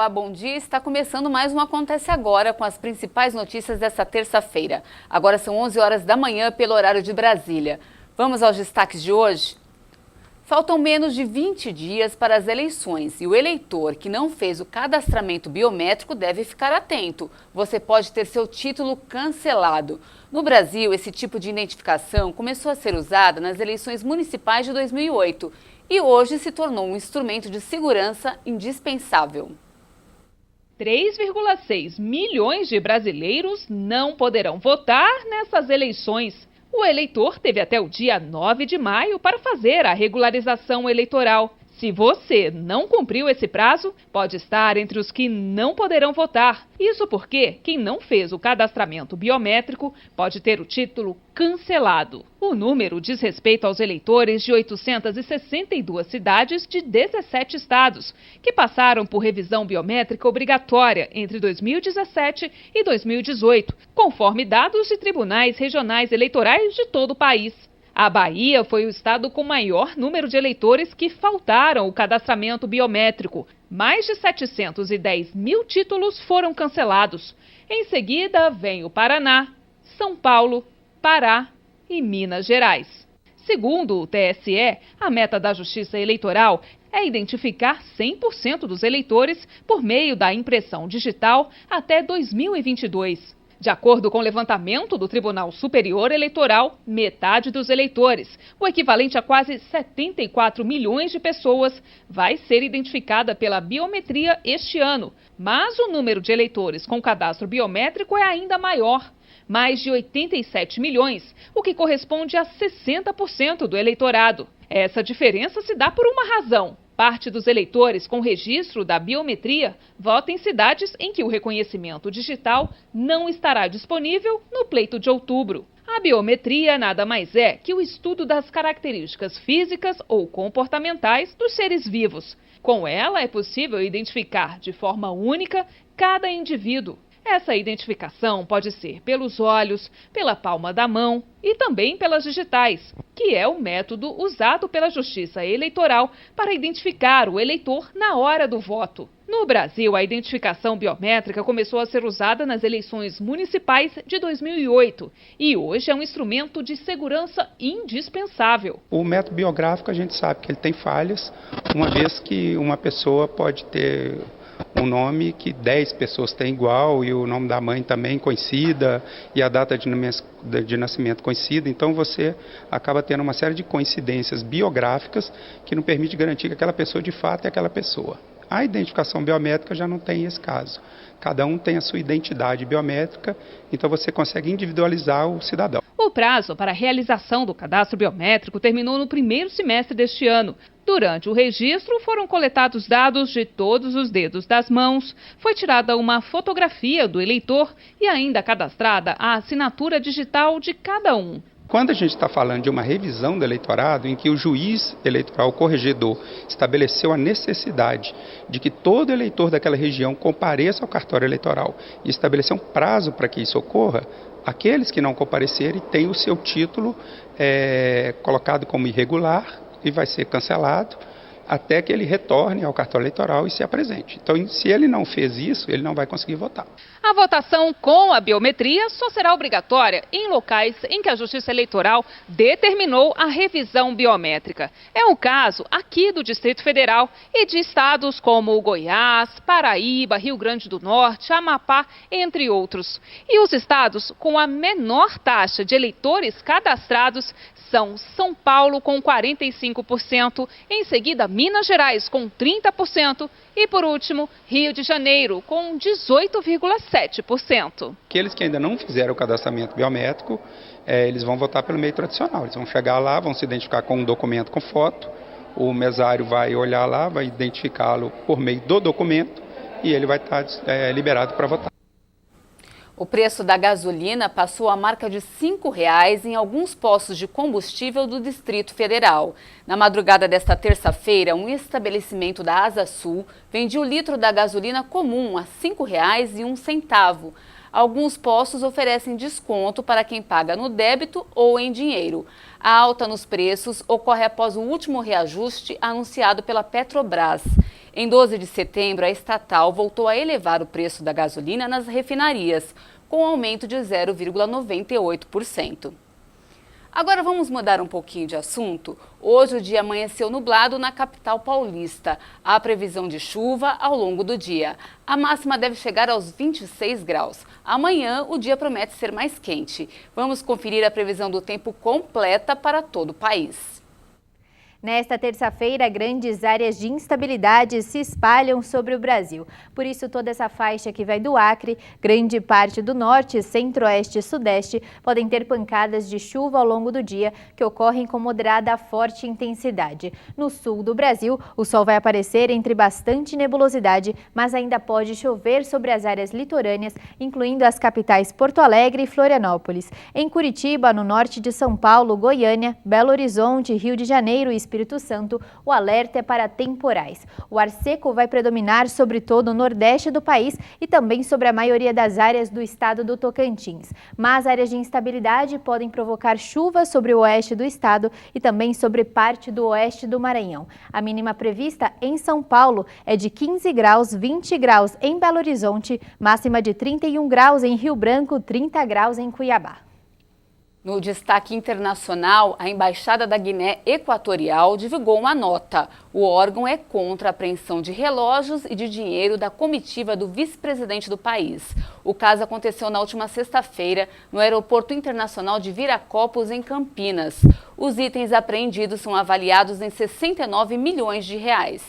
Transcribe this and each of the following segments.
Olá, bom dia. Está começando mais um Acontece Agora com as principais notícias desta terça-feira. Agora são 11 horas da manhã pelo horário de Brasília. Vamos aos destaques de hoje? Faltam menos de 20 dias para as eleições e o eleitor que não fez o cadastramento biométrico deve ficar atento. Você pode ter seu título cancelado. No Brasil, esse tipo de identificação começou a ser usada nas eleições municipais de 2008 e hoje se tornou um instrumento de segurança indispensável. 3,6 milhões de brasileiros não poderão votar nessas eleições. O eleitor teve até o dia 9 de maio para fazer a regularização eleitoral. Se você não cumpriu esse prazo, pode estar entre os que não poderão votar. Isso porque quem não fez o cadastramento biométrico pode ter o título cancelado. O número diz respeito aos eleitores de 862 cidades de 17 estados, que passaram por revisão biométrica obrigatória entre 2017 e 2018, conforme dados de tribunais regionais eleitorais de todo o país. A Bahia foi o estado com maior número de eleitores que faltaram o cadastramento biométrico. Mais de 710 mil títulos foram cancelados. Em seguida, vem o Paraná, São Paulo, Pará e Minas Gerais. Segundo o TSE, a meta da Justiça Eleitoral é identificar 100% dos eleitores por meio da impressão digital até 2022. De acordo com o levantamento do Tribunal Superior Eleitoral, metade dos eleitores, o equivalente a quase 74 milhões de pessoas, vai ser identificada pela biometria este ano. Mas o número de eleitores com cadastro biométrico é ainda maior, mais de 87 milhões, o que corresponde a 60% do eleitorado. Essa diferença se dá por uma razão. Parte dos eleitores com registro da biometria vota em cidades em que o reconhecimento digital não estará disponível no pleito de outubro. A biometria nada mais é que o estudo das características físicas ou comportamentais dos seres vivos. Com ela é possível identificar de forma única cada indivíduo. Essa identificação pode ser pelos olhos, pela palma da mão e também pelas digitais, que é o método usado pela Justiça Eleitoral para identificar o eleitor na hora do voto. No Brasil, a identificação biométrica começou a ser usada nas eleições municipais de 2008 e hoje é um instrumento de segurança indispensável. O método biográfico a gente sabe que ele tem falhas, uma vez que uma pessoa pode ter um nome que 10 pessoas têm igual e o nome da mãe também coincida e a data de nascimento coincida, então você acaba tendo uma série de coincidências biográficas que não permite garantir que aquela pessoa de fato é aquela pessoa. A identificação biométrica já não tem esse caso. Cada um tem a sua identidade biométrica, então você consegue individualizar o cidadão. O prazo para a realização do cadastro biométrico terminou no primeiro semestre deste ano. Durante o registro, foram coletados dados de todos os dedos das mãos, foi tirada uma fotografia do eleitor e ainda cadastrada a assinatura digital de cada um. Quando a gente está falando de uma revisão do eleitorado, em que o juiz eleitoral, o corregedor, estabeleceu a necessidade de que todo eleitor daquela região compareça ao cartório eleitoral e estabeleceu um prazo para que isso ocorra, aqueles que não comparecerem têm o seu título colocado como irregular e vai ser cancelado até que ele retorne ao cartório eleitoral e se apresente. Então, se ele não fez isso, ele não vai conseguir votar. A votação com a biometria só será obrigatória em locais em que a Justiça Eleitoral determinou a revisão biométrica. É o caso aqui do Distrito Federal e de estados como Goiás, Paraíba, Rio Grande do Norte, Amapá, entre outros. E os estados com a menor taxa de eleitores cadastrados são São Paulo com 45%, em seguida Minas Gerais com 30% e, por último, Rio de Janeiro com 18,7%. Aqueles que ainda não fizeram o cadastramento biométrico, eles vão votar pelo meio tradicional. Eles vão chegar lá, vão se identificar com um documento com foto, o mesário vai olhar lá, vai identificá-lo por meio do documento e ele vai estar liberado para votar. O preço da gasolina passou a marca de R$ 5,00 em alguns postos de combustível do Distrito Federal. Na madrugada desta terça-feira, um estabelecimento da Asa Sul vendia o litro da gasolina comum a R$ 5,01. Alguns postos oferecem desconto para quem paga no débito ou em dinheiro. A alta nos preços ocorre após o último reajuste anunciado pela Petrobras. Em 12 de setembro, a estatal voltou a elevar o preço da gasolina nas refinarias, com um aumento de 0,98%. Agora vamos mudar um pouquinho de assunto. Hoje o dia amanheceu nublado na capital paulista. Há previsão de chuva ao longo do dia. A máxima deve chegar aos 26 graus. Amanhã o dia promete ser mais quente. Vamos conferir a previsão do tempo completa para todo o país. Nesta terça-feira, grandes áreas de instabilidade se espalham sobre o Brasil. Por isso, toda essa faixa que vai do Acre, grande parte do norte, centro-oeste e sudeste podem ter pancadas de chuva ao longo do dia, que ocorrem com moderada a forte intensidade. No sul do Brasil, o sol vai aparecer entre bastante nebulosidade, mas ainda pode chover sobre as áreas litorâneas, incluindo as capitais Porto Alegre e Florianópolis. Em Curitiba, no norte de São Paulo, Goiânia, Belo Horizonte, Rio de Janeiro e Espírito Santo, o alerta é para temporais. O ar seco vai predominar sobre todo o nordeste do país e também sobre a maioria das áreas do estado do Tocantins. Mas áreas de instabilidade podem provocar chuva sobre o oeste do estado e também sobre parte do oeste do Maranhão. A mínima prevista em São Paulo é de 15 graus, 20 graus em Belo Horizonte, máxima de 31 graus em Rio Branco, 30 graus em Cuiabá. No destaque internacional, a Embaixada da Guiné Equatorial divulgou uma nota. O órgão é contra a apreensão de relógios e de dinheiro da comitiva do vice-presidente do país. O caso aconteceu na última sexta-feira no Aeroporto Internacional de Viracopos, em Campinas. Os itens apreendidos são avaliados em 69 milhões de reais.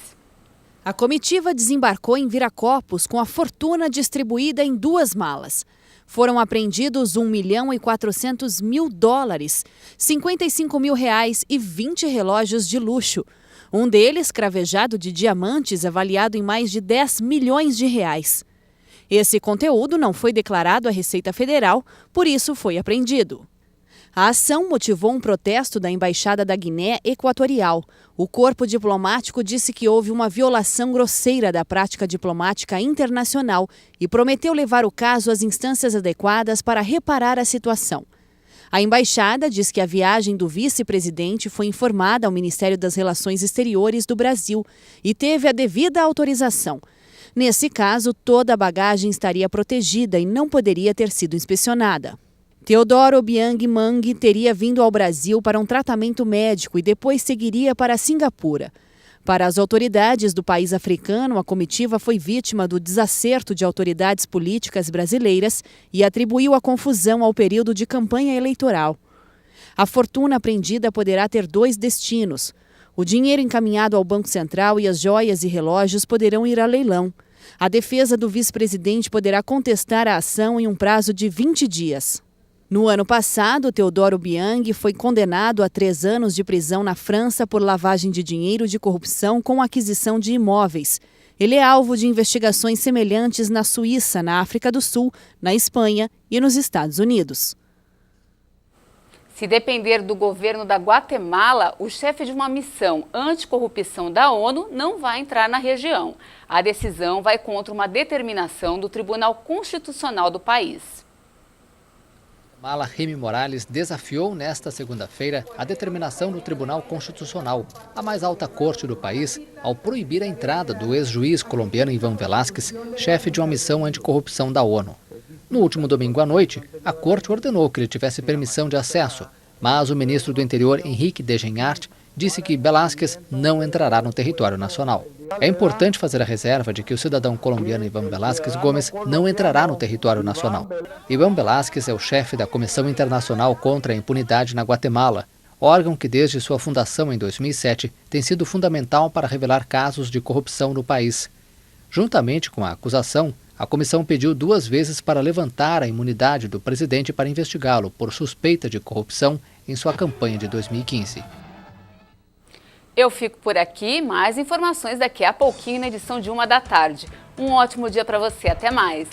A comitiva desembarcou em Viracopos com a fortuna distribuída em 2 malas. Foram apreendidos $1.400.000, R$55.000 e 20 relógios de luxo. Um deles, cravejado de diamantes, avaliado em mais de 10 milhões de reais. Esse conteúdo não foi declarado à Receita Federal, por isso foi apreendido. A ação motivou um protesto da Embaixada da Guiné Equatorial. O corpo diplomático disse que houve uma violação grosseira da prática diplomática internacional e prometeu levar o caso às instâncias adequadas para reparar a situação. A embaixada diz que a viagem do vice-presidente foi informada ao Ministério das Relações Exteriores do Brasil e teve a devida autorização. Nesse caso, toda a bagagem estaria protegida e não poderia ter sido inspecionada. Teodoro Obiang Mang teria vindo ao Brasil para um tratamento médico e depois seguiria para Singapura. Para as autoridades do país africano, a comitiva foi vítima do desacerto de autoridades políticas brasileiras e atribuiu a confusão ao período de campanha eleitoral. A fortuna apreendida poderá ter 2 destinos. O dinheiro encaminhado ao Banco Central e as joias e relógios poderão ir a leilão. A defesa do vice-presidente poderá contestar a ação em um prazo de 20 dias. No ano passado, Teodoro Obiang foi condenado a 3 anos de prisão na França por lavagem de dinheiro de corrupção com aquisição de imóveis. Ele é alvo de investigações semelhantes na Suíça, na África do Sul, na Espanha e nos Estados Unidos. Se depender do governo da Guatemala, o chefe de uma missão anticorrupção da ONU não vai entrar na região. A decisão vai contra uma determinação do Tribunal Constitucional do país. Guatemala, Jaime Morales desafiou nesta segunda-feira a determinação do Tribunal Constitucional, a mais alta corte do país, ao proibir a entrada do ex-juiz colombiano Iván Velásquez, chefe de uma missão anticorrupção da ONU. No último domingo à noite, a corte ordenou que ele tivesse permissão de acesso, mas o ministro do Interior, Enrique de Genhart, disse que Velásquez não entrará no território nacional. É importante fazer a reserva de que o cidadão colombiano Iván Velásquez Gomes não entrará no território nacional. Iván Velásquez é o chefe da Comissão Internacional contra a Impunidade na Guatemala, órgão que desde sua fundação em 2007 tem sido fundamental para revelar casos de corrupção no país. Juntamente com a acusação, a comissão pediu 2 vezes para levantar a imunidade do presidente para investigá-lo por suspeita de corrupção em sua campanha de 2015. Eu fico por aqui, mais informações daqui a pouquinho na edição de 1 da tarde. Um ótimo dia para você, até mais!